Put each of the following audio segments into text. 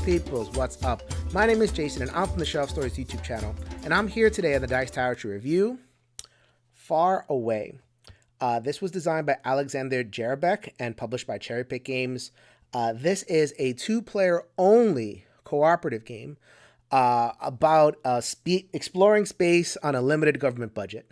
peoples, what's up? My name is Jason and I'm from the Shelf Stories YouTube channel, and I'm here today on the Dice Tower to review Far Away. This was designed by Alexander Jerebek and published by Cherry Pick Games. This is a two-player only cooperative game about exploring space on a limited government budget.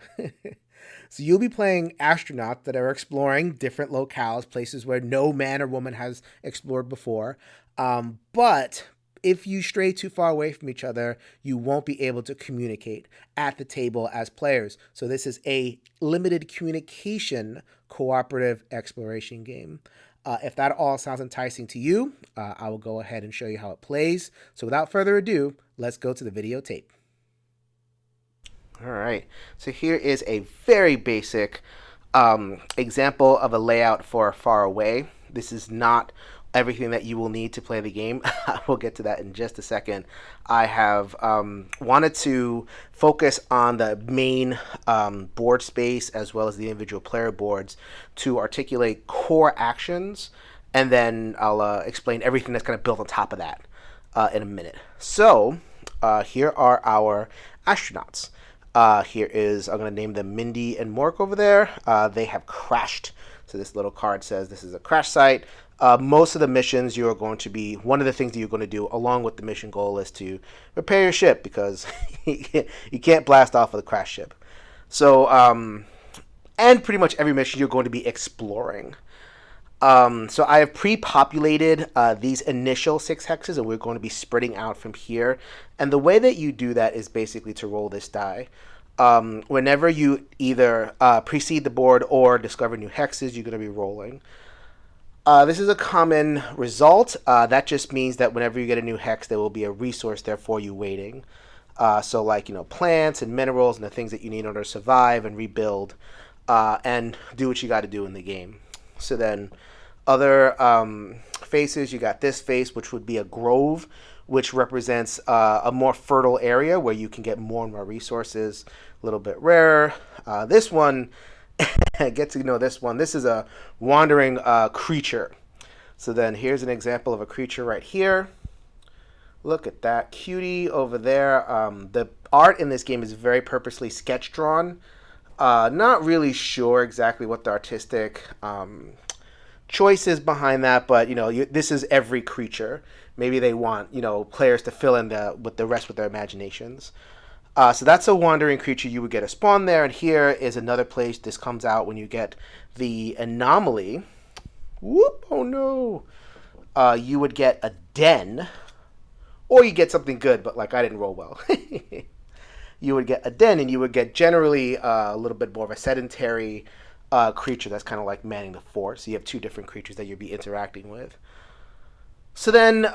So you'll be playing astronauts that are exploring different locales, places where no man or woman has explored before. But if you stray too far away from each other, you won't be able to communicate at the table as players. So this is a limited communication cooperative exploration game. If that all sounds enticing to you, I will go ahead and show you how it plays. So without further ado, let's go to the videotape. All right, so here is a very basic example of a layout for Far Away. This is not everything that you will need to play the game. We'll get to that in just a second. I have wanted to focus on the main board space as well as the individual player boards to articulate core actions, and then I'll explain everything that's kind of built on top of that in a minute. So here are our astronauts. Here is, I'm going to name them Mindy and Mork over there. They have crashed. So this little card says this is a crash site. Most of the missions you are going to be, one of the things that you're going to do along with the mission goal is to repair your ship, because you can't blast off with a crash ship. So, and pretty much every mission you're going to be exploring. So I have pre-populated these initial 6 hexes, and we're going to be spreading out from here. And the way that you do that is basically to roll this die. Whenever you either precede the board or discover new hexes, you're going to be rolling. This is a common result. That just means that whenever you get a new hex, there will be a resource there for you waiting. So like, plants and minerals and the things that you need in order to survive and rebuild and do what you got to do in the game. So then other faces, you got this face, which would be a grove, which represents a more fertile area where you can get more and more resources, a little bit rarer. This one, get to know this one. This is a wandering creature. So then here's an example of a creature right here. Look at that cutie over there. The art in this game is very purposely sketch drawn. Not really sure exactly what the artistic choice is behind that, but this is every creature. Maybe they want players to fill in with the rest with their imaginations. So that's a wandering creature. You would get a spawn there, and here is another place. This comes out when you get the anomaly. Whoop! Oh no! You would get a den, or you get something good, but like I didn't roll well. You would get a den, and you would get generally a little bit more of a sedentary creature that's kind of like manning the fort. So you have 2 different creatures that you'll be interacting with. So then,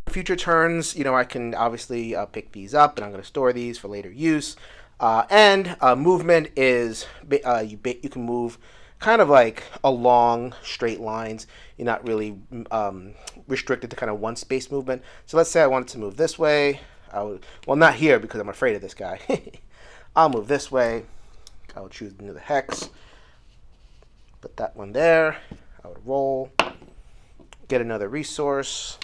future turns, I can obviously pick these up, and I'm going to store these for later use. And movement is, you can move kind of like along straight lines. You're not really restricted to kind of one space movement. So let's say I wanted to move this way. Well, not here because I'm afraid of this guy. I'll move this way. I will choose the hex. Put that one there. I would roll. Get another resource.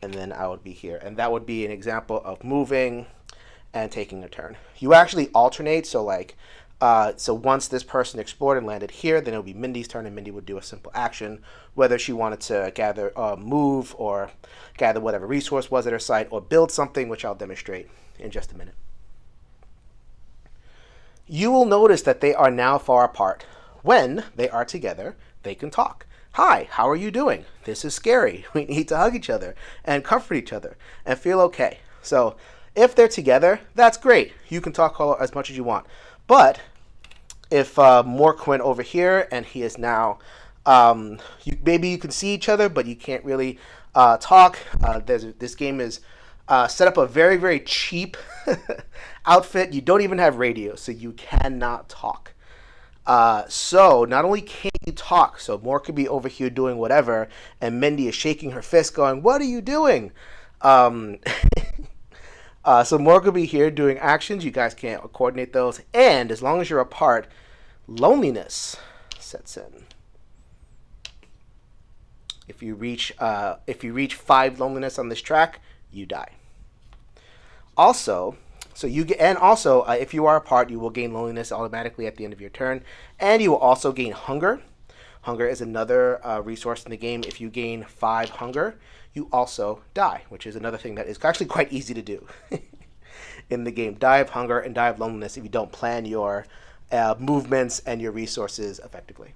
And then I would be here. And that would be an example of moving and taking a turn. You actually alternate. So like, so once this person explored and landed here, then it'll be Mindy's turn, and Mindy would do a simple action, whether she wanted to gather, move, or gather whatever resource was at her site, or build something, which I'll demonstrate in just a minute. You will notice that they are now far apart. When they are together, they can talk. Hi, how are you doing? This is scary. We need to hug each other and comfort each other and feel okay. So if they're together, that's great. You can talk as much as you want. But if Mork went over here and he is now, maybe you can see each other, but you can't really talk. This game is set up a very, very cheap outfit. You don't even have radio, so you cannot talk. So not only can't you talk, so Mork could be over here doing whatever, and Mindy is shaking her fist going, "What are you doing?" So Mork could be here doing actions. You guys can't coordinate those. And as long as you're apart, loneliness sets in. If you reach 5 loneliness on this track, you die. Also, if you are a part, you will gain loneliness automatically at the end of your turn, and you will also gain hunger. Hunger is another resource in the game. If you gain 5 hunger, you also die, which is another thing that is actually quite easy to do in the game. Die of hunger and die of loneliness if you don't plan your movements and your resources effectively.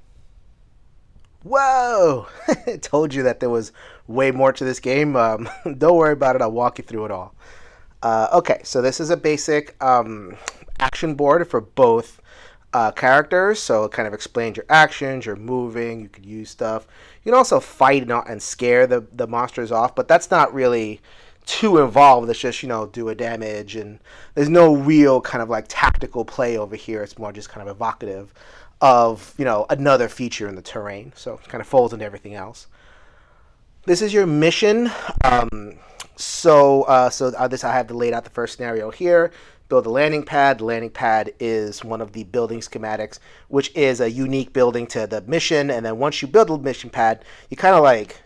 Whoa! I told you that there was way more to this game. Don't worry about it. I'll walk you through it all. Okay, so this is a basic action board for both characters. So it kind of explains your actions, you're moving, you could use stuff. You can also fight and scare the monsters off, but that's not really too involved. It's just, do a damage, and there's no real kind of like tactical play over here. It's more just kind of evocative of, another feature in the terrain. So it kind of folds into everything else. This is your mission. So I have laid out the first scenario here. Build a landing pad. The landing pad is one of the building schematics, which is a unique building to the mission. And then once you build the mission pad, you kind of like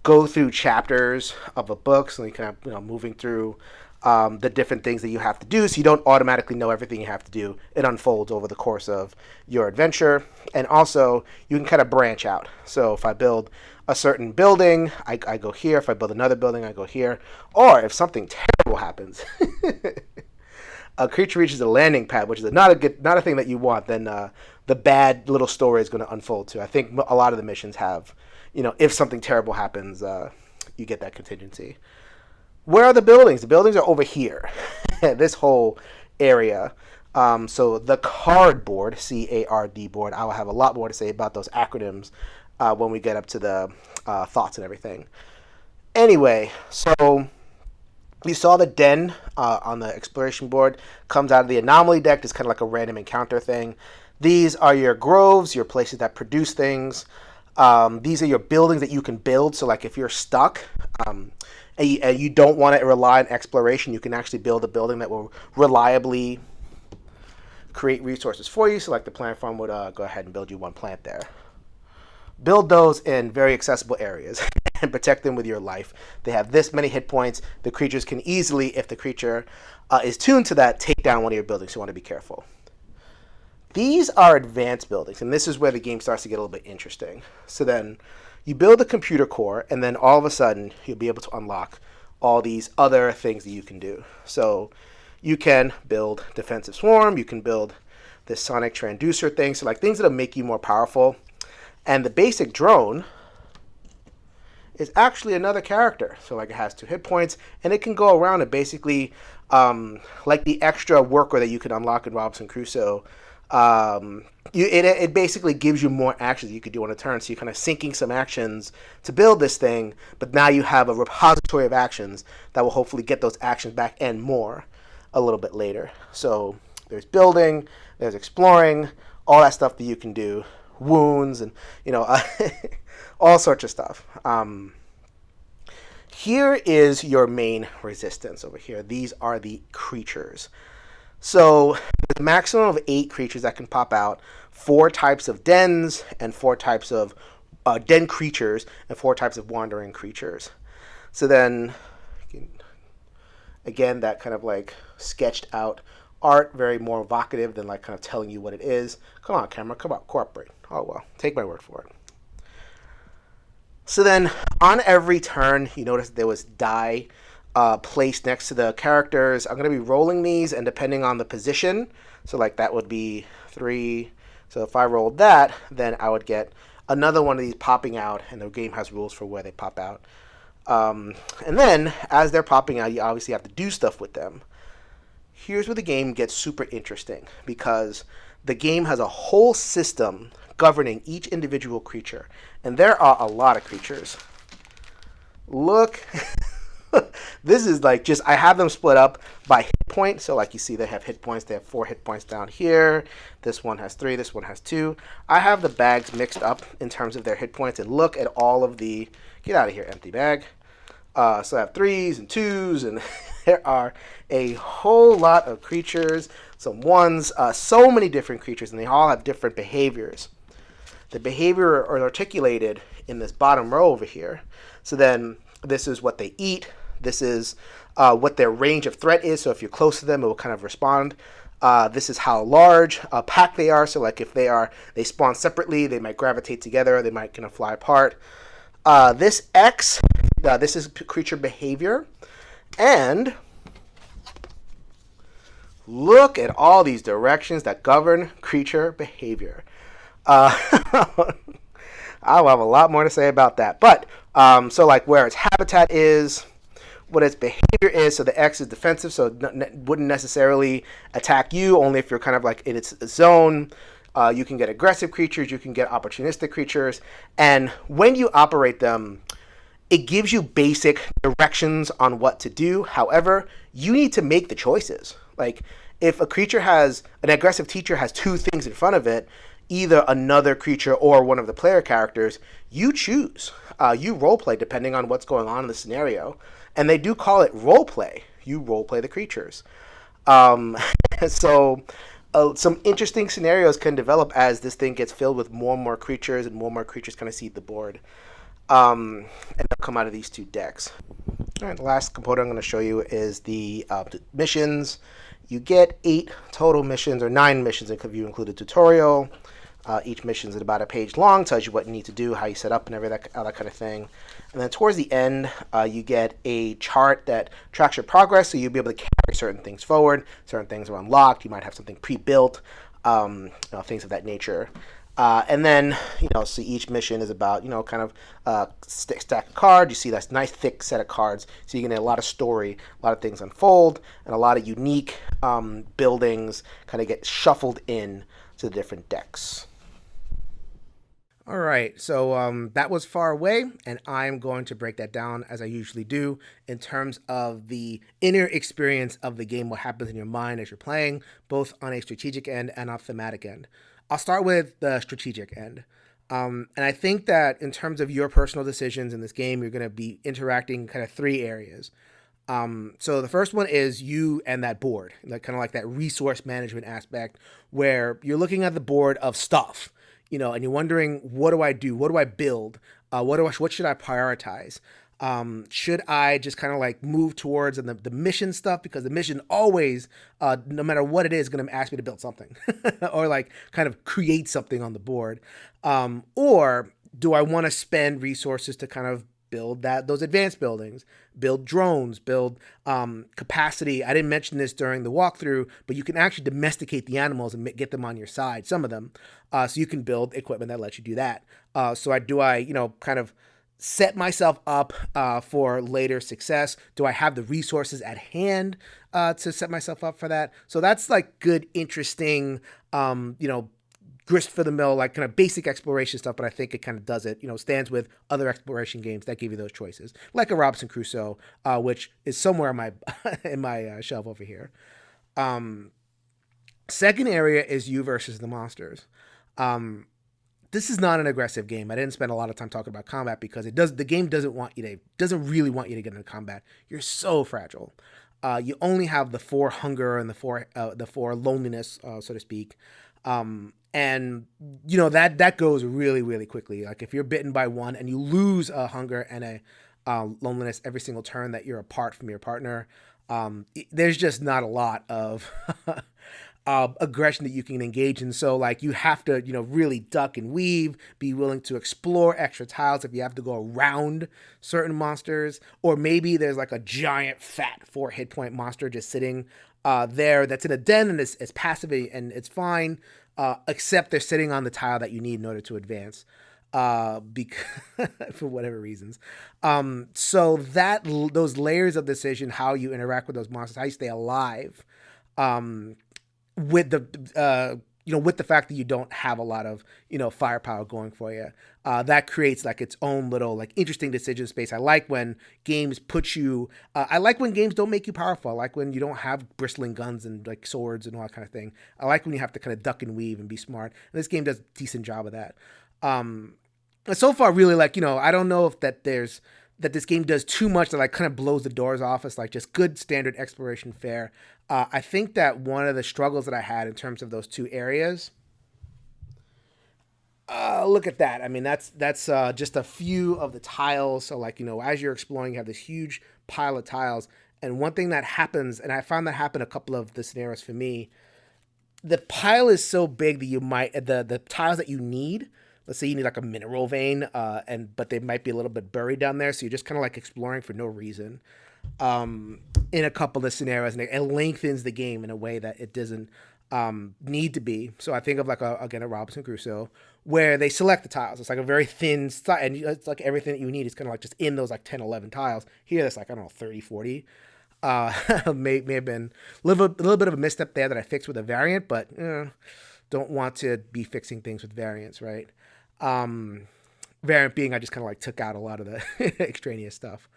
go through chapters of a book. So you kind of, moving through the different things that you have to do. So you don't automatically know everything you have to do. It unfolds over the course of your adventure. And also, you can kind of branch out. So if I build a certain building, I go here. If I build another building, I go here. Or if something terrible happens, a creature reaches a landing pad, which is not a thing that you want, then the bad little story is going to unfold too. I think a lot of the missions have, if something terrible happens, you get that contingency. Where are the buildings? The buildings are over here, this whole area. So the card board, CARD board, I will have a lot more to say about those acronyms when we get up to the thoughts and everything. Anyway, so you saw the den on the exploration board comes out of the anomaly deck. It's kind of like a random encounter thing. These are your groves, your places that produce things. These are your buildings that you can build. So like if you're stuck and you don't want to rely on exploration, you can actually build a building that will reliably create resources for you. So like the plant farm would go ahead and build you 1 plant there. Build those in very accessible areas and protect them with your life. They have this many hit points. The creatures can easily, if the creature is tuned to that, take down one of your buildings. So you want to be careful. These are advanced buildings, and this is where the game starts to get a little bit interesting. So then you build a computer core, and then all of a sudden you'll be able to unlock all these other things that you can do. So you can build defensive swarm. You can build this sonic transducer thing. So like things that'll make you more powerful. And the basic drone is actually another character. So like it has 2 hit points, and it can go around and basically, like the extra worker that you can unlock in Robinson Crusoe, it basically gives you more actions you could do on a turn. So you're kind of sinking some actions to build this thing, but now you have a repository of actions that will hopefully get those actions back and more a little bit later. So there's building, there's exploring, all that stuff that you can do. Wounds and all sorts of stuff. Here is your main resistance over here. These are the creatures. So there's a maximum of 8 creatures that can pop out, 4 types of dens and 4 types of den creatures and 4 types of wandering creatures. So then again, that kind of like sketched out art, very more evocative than like kind of telling you what it is. Come on, camera, come on, cooperate. Oh well, take my word for it. So then on every turn, you notice there was die placed next to the characters. I'm going to be rolling these, and depending on the position, so like that would be 3. So if I rolled that, then I would get another one of these popping out, and the game has rules for where they pop out. And then as they're popping out, you obviously have to do stuff with them. Here's where the game gets super interesting, because the game has a whole system governing each individual creature. And there are a lot of creatures. Look. This is like just, I have them split up by hit point. So like you see, they have hit points. They have 4 hit points down here. This one has 3. This one has 2. I have the bags mixed up in terms of their hit points. And look at all of the, get out of here, empty bag. So I have 3s and 2s, and there are a whole lot of creatures, some 1s, so many different creatures, and they all have different behaviors. The behavior are articulated in this bottom row over here. So then this is what they eat. This is what their range of threat is. So if you're close to them, it will kind of respond. This is how large a pack they are. So like if they spawn separately, they might gravitate together. They might kind of fly apart. This X, this is creature behavior. And look at all these directions that govern creature behavior. I'll have a lot more to say about that. But so like where its habitat is, what its behavior is. So the X is defensive, so it wouldn't necessarily attack you, only if you're kind of like in its zone. You can get aggressive creatures, you can get opportunistic creatures, and when you operate them, it gives you basic directions on what to do. However, you need to make the choices. Like if an aggressive teacher has two things in front of it, either another creature or one of the player characters, you choose. You roleplay depending on what's going on in the scenario. And they do call it roleplay. You roleplay the creatures. So some interesting scenarios can develop as this thing gets filled with more and more creatures, and more creatures kind of seed the board. And they'll come out of these two decks. All right, the last component I'm going to show you is the missions. You get 8 total missions, or 9 missions if you include a tutorial. Each mission is about a page long, tells you what you need to do, how you set up, and all that kind of thing. And then towards the end, you get a chart that tracks your progress, so you'll be able to carry certain things forward. Certain things are unlocked. You might have something pre-built, things of that nature. And then, so each mission is about, kind of stack of cards. You see that nice thick set of cards. So you can get a lot of story, a lot of things unfold, and a lot of unique buildings kind of get shuffled in to the different decks. All right, so that was Far Away, and I'm going to break that down as I usually do in terms of the inner experience of the game, what happens in your mind as you're playing, both on a strategic end and a thematic end. I'll start with the strategic end. And I think that in terms of your personal decisions in this game, you're going to be interacting kind of 3 areas. So the first one is you and that board, like kind of like that resource management aspect where you're looking at the board of stuff, and you're wondering, what do I do? What do I build? What should I prioritize? Should I just kind of like move towards the mission stuff, because the mission always, no matter what it is, going to ask me to build something or like kind of create something on the board. Or do I want to spend resources to kind of build those advanced buildings, build drones, build capacity. I didn't mention this during the walkthrough, but you can actually domesticate the animals and get them on your side, some of them. So you can build equipment that lets you do that. So do I kind of set myself up for later success? Do I have the resources at hand to set myself up for that? So that's like good, interesting, grist for the mill, like kind of basic exploration stuff, but I think it kind of does it, stands with other exploration games that give you those choices, like a Robinson Crusoe, which is somewhere in my in my shelf over here. Second area is you versus the monsters. This is not an aggressive game. I didn't spend a lot of time talking about combat because the game doesn't really want you to get into combat. You're so fragile. You only have the 4 hunger and the 4 loneliness, so to speak. And that goes really, really quickly. Like if you're bitten by one and you lose a hunger and a loneliness every single turn that you're apart from your partner, there's just not a lot of aggression that you can engage in. So like you have to, really duck and weave, be willing to explore extra tiles if you have to go around certain monsters, or maybe there's like a giant fat 4 hit point monster just sitting there that's in a den and it's passive and it's fine, except they're sitting on the tile that you need in order to advance, because for whatever reasons. So those layers of decision, how you interact with those monsters, how you stay alive, with the fact that you don't have a lot of, firepower going for you, that creates like its own little like interesting decision space. I like when games put you, I like when games don't make you powerful. I like when you don't have bristling guns and like swords and all that kind of thing. I like when you have to kind of duck and weave and be smart. And this game does a decent job of that. So far, really, like, I don't know if that this game does too much that like kind of blows the doors off. It's like just good standard exploration fare. I think that one of the struggles that I had in terms of those 2 areas Look at that. I mean, that's just a few of the tiles. So like, as you're exploring, you have this huge pile of tiles. And one thing that happens, and I found that happen a couple of the scenarios for me, the pile is so big that you might the tiles that you need. Let's say you need like a mineral vein, but they might be a little bit buried down there, so you're just kind of like exploring for no reason. In a couple of scenarios, and it lengthens the game in a way that it doesn't need to be. So I think of like a Robinson Crusoe where they select the tiles. It's like a very thin and it's like everything that you need is kind of like just in those like 10, 11 tiles. Here it's like, I don't know, 30, 40. May have been a little bit of a misstep there that I fixed with a variant, but don't want to be fixing things with variants, right? Variant being I just kind of like took out a lot of the extraneous stuff.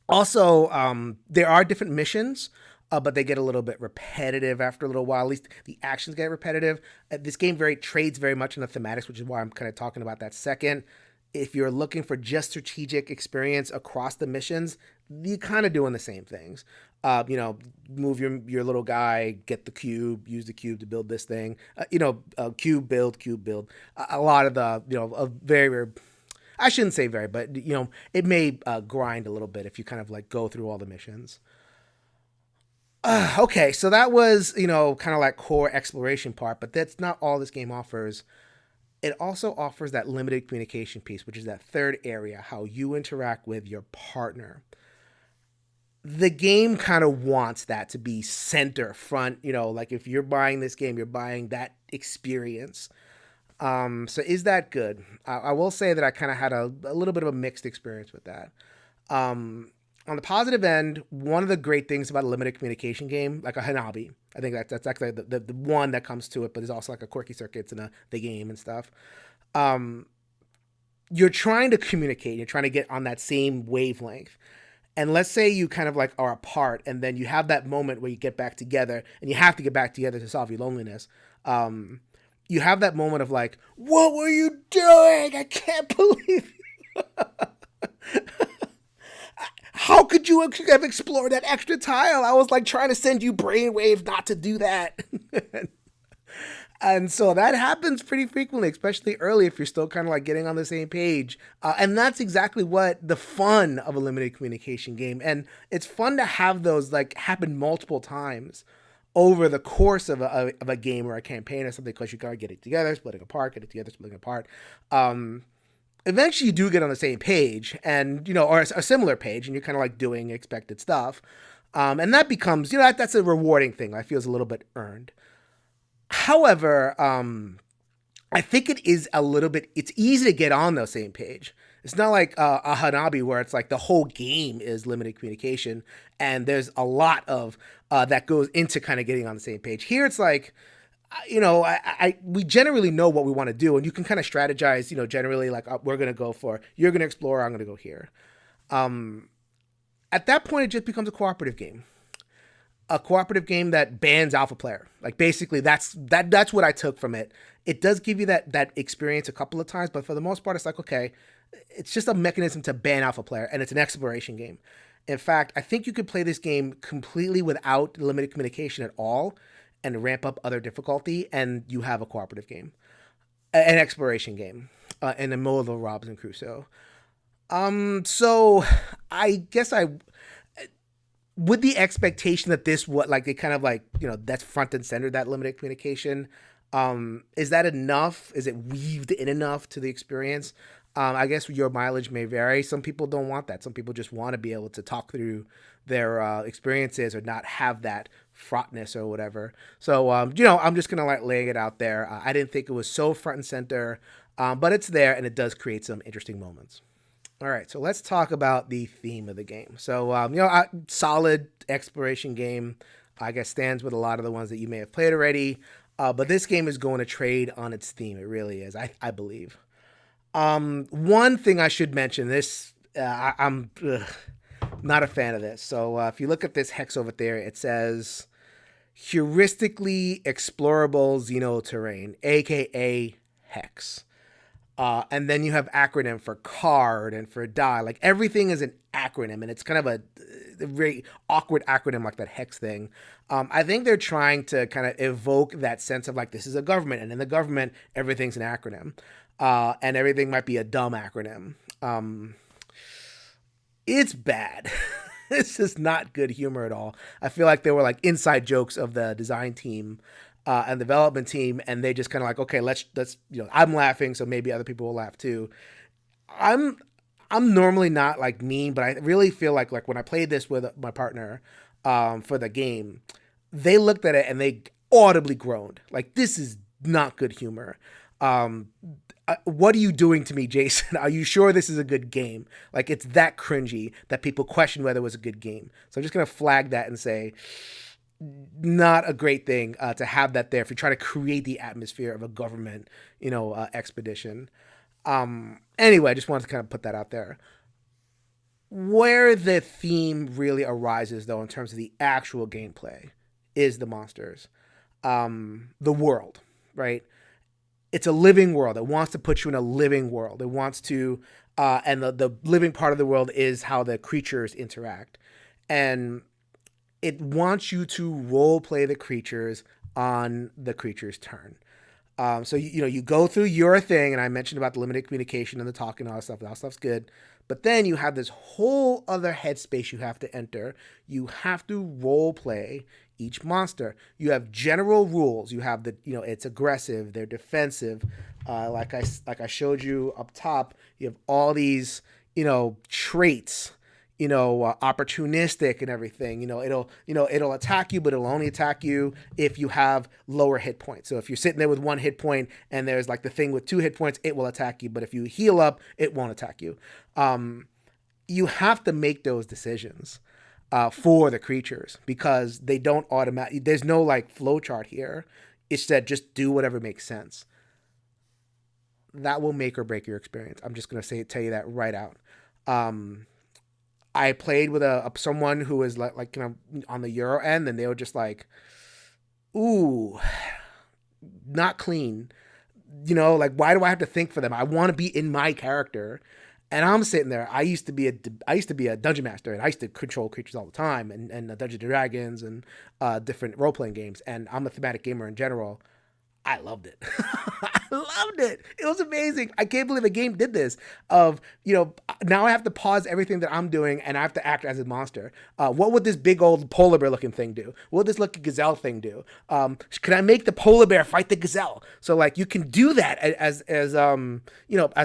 Also, there are different missions, but they get a little bit repetitive after a little while. At least the actions get repetitive. This game trades very much in the thematics, which is why I'm kind of talking about that second. If you're looking for just strategic experience across the missions, you're kind of doing the same things. Move your little guy, get the cube, use the cube to build this thing. Cube build. A lot of the, a very, very, I shouldn't say very, but, it may grind a little bit if you kind of like go through all the missions. Okay, so that was, kind of like core exploration part, but that's not all this game offers. It also offers that limited communication piece, which is that third area, how you interact with your partner. The game kind of wants that to be center front, like if you're buying this game, you're buying that experience. So is that good? I will say that I kind of had a little bit of a mixed experience with that. On the positive end, one of the great things about a limited communication game, like a Hanabi, I think that's actually the one that comes to it, but there's also like a quirky circuits in the game and stuff. You're trying to communicate, you're trying to get on that same wavelength. And let's say you kind of like are apart, and then you have that moment where you get back together, and you have to get back together to solve your loneliness. You have that moment of like, what were you doing? I can't believe you. How could you have explored that extra tile? I was like trying to send you brainwaves not to do that. And so that happens pretty frequently, especially early if you're still kind of like getting on the same page. And that's exactly what the fun of a limited communication game. And it's fun to have those like happen multiple times over the course of a game or a campaign or something, because you gotta get it together, splitting apart, get it together, splitting apart. Eventually you do get on the same page and, or a similar page, and you're kind of like doing expected stuff. And that becomes, that's a rewarding thing. I feel is a little bit earned. However, I think it is a little bit, it's easy to get on the same page. It's not like a Hanabi where it's like the whole game is limited communication and there's a lot of that goes into kind of getting on the same page. Here it's like, we generally know what we want to do, and you can kind of strategize, generally like we're going to go for, you're going to explore, I'm going to go here. At that point, it just becomes a cooperative game. A cooperative game that bans alpha player. Like basically that's what I took from it. It does give you that experience a couple of times, but for the most part, it's like, okay, it's just a mechanism to ban alpha player, and it's an exploration game. In fact, I think you could play this game completely without limited communication at all and ramp up other difficulty, and you have a cooperative game, an exploration game, in the mode of Robinson Crusoe. So I guess with the expectation that this would like it kind of like that's front and center, that limited communication. Is that enough? Is it weaved in enough to the experience? I guess your mileage may vary. Some people don't want that. Some people just want to be able to talk through their experiences or not have that fraughtness or whatever. So, I'm just going to like laying it out there. I didn't think it was so front and center, but it's there and it does create some interesting moments. All right, so let's talk about the theme of the game. So, solid exploration game, I guess stands with a lot of the ones that you may have played already. But this game is going to trade on its theme. It really is, I believe. One thing I should mention, I'm not a fan of this. So if you look at this hex over there, it says heuristically explorable xenoterrain, aka hex. And then you have acronym for card and for die. Like everything is an acronym, and it's kind of a very awkward acronym like that HEX thing. I think they're trying to kind of evoke that sense of like, this is a government, and in the government, everything's an acronym. And everything might be a dumb acronym. It's bad. It's just not good humor at all. I feel like they were like inside jokes of the design team and development team, and they just kind of like, okay, let's I'm laughing, so maybe other people will laugh too. I'm normally not like mean, but I really feel like when I played this with my partner for the game, they looked at it and they audibly groaned. Like, this is not good humor. What are you doing to me, Jason? Are you sure this is a good game? Like, it's that cringy that people question whether it was a good game. So I'm just going to flag that and say, not a great thing to have that there if you're trying to create the atmosphere of a government, expedition. Anyway, I just wanted to kind of put that out there. Where the theme really arises, though, in terms of the actual gameplay, is the monsters. The world, right? It's a living world. It wants to put you in a living world. It wants to, and the living part of the world is how the creatures interact. And it wants you to role play the creatures on the creature's turn. So you go through your thing, and I mentioned about the limited communication and the talking and all that stuff. That stuff's good. But then you have this whole other headspace you have to enter. You have to role play each monster. You have general rules. You have it's aggressive, they're defensive. Like I showed you up top, you have all these, traits, opportunistic and everything. It'll attack you, but it'll only attack you if you have lower hit points. So if you're sitting there with 1 hit point and there's like the thing with 2 hit points, it will attack you. But if you heal up, it won't attack you. You have to make those decisions for the creatures because they don't automatically. There's no like flow chart here. It's that just do whatever makes sense. That will make or break your experience. I'm just gonna tell you that right out. I played with someone who was like on the Euro end, and they were just like, ooh, not clean. Like, why do I have to think for them? I want to be in my character. And I'm sitting there. I used to be a dungeon master, and I used to control creatures all the time, and Dungeons and Dragons and different role playing games. And I'm a thematic gamer in general. I loved it. I loved it. It was amazing. I can't believe a game did this. Now I have to pause everything that I'm doing and I have to act as a monster. What would this big old polar bear looking thing do? What would this looking gazelle thing do? Could I make the polar bear fight the gazelle? So like you can do that as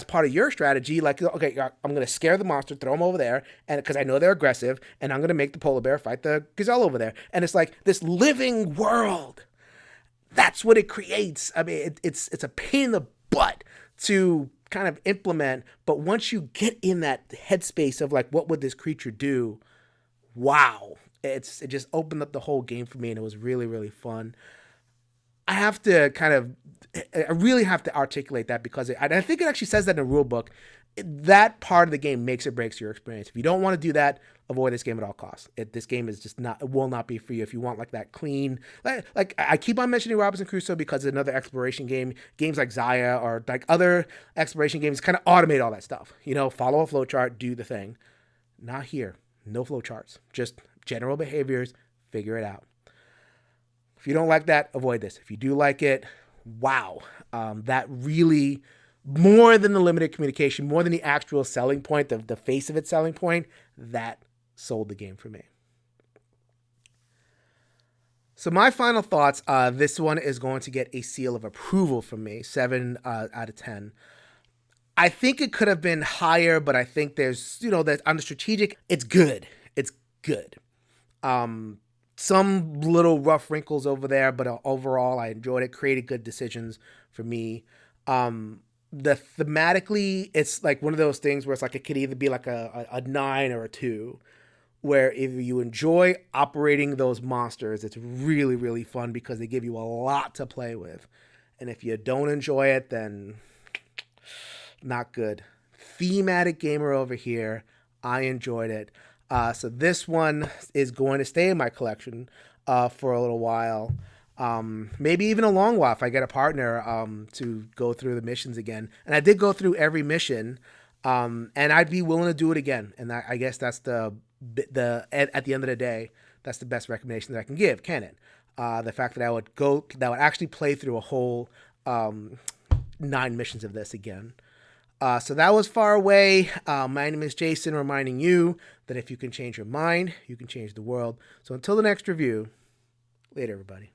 part of your strategy. Like, okay, I'm going to scare the monster, throw them over there, and because I know they're aggressive, and I'm going to make the polar bear fight the gazelle over there. And it's like this living world. That's what it creates. I mean, it's a pain in the butt to kind of implement, but once you get in that headspace of like, what would this creature do? Wow. It just opened up the whole game for me, and it was really, really fun. I really have to articulate that because I think it actually says that in the rule book. That part of the game makes or breaks your experience. If you don't want to do that, avoid this game at all costs. This game is just it will not be for you if you want like that clean. Like I keep on mentioning Robinson Crusoe because it's another exploration game. Games like Zaya or like other exploration games kind of automate all that stuff. Follow a flowchart, do the thing. Not here. No flowcharts. Just general behaviors. Figure it out. If you don't like that, avoid this. If you do like it, wow. That really, more than the limited communication, more than the actual selling point, the face of its selling point, that sold the game for me. So my final thoughts, this one is going to get a seal of approval from me, 7 out of 10. I think it could have been higher, but I think there's, that on the strategic, it's good. It's good. Some little rough wrinkles over there, but overall I enjoyed it, created good decisions for me. The thematically, it's like one of those things where it's like it could either be like a 9 or a 2, where if you enjoy operating those monsters, it's really, really fun because they give you a lot to play with. And if you don't enjoy it, then not good. Thematic gamer over here. I enjoyed it. So this one is going to stay in my collection for a little while. Maybe even a long while if I get a partner to go through the missions again. And I did go through every mission, and I'd be willing to do it again. And I guess that's the at the end of the day, that's the best recommendation that I can give, can it? The fact that I would actually play through a whole 9 missions of this again. So that was Far Away. My name is Jason, reminding you that if you can change your mind, you can change the world. So until the next review, later, everybody.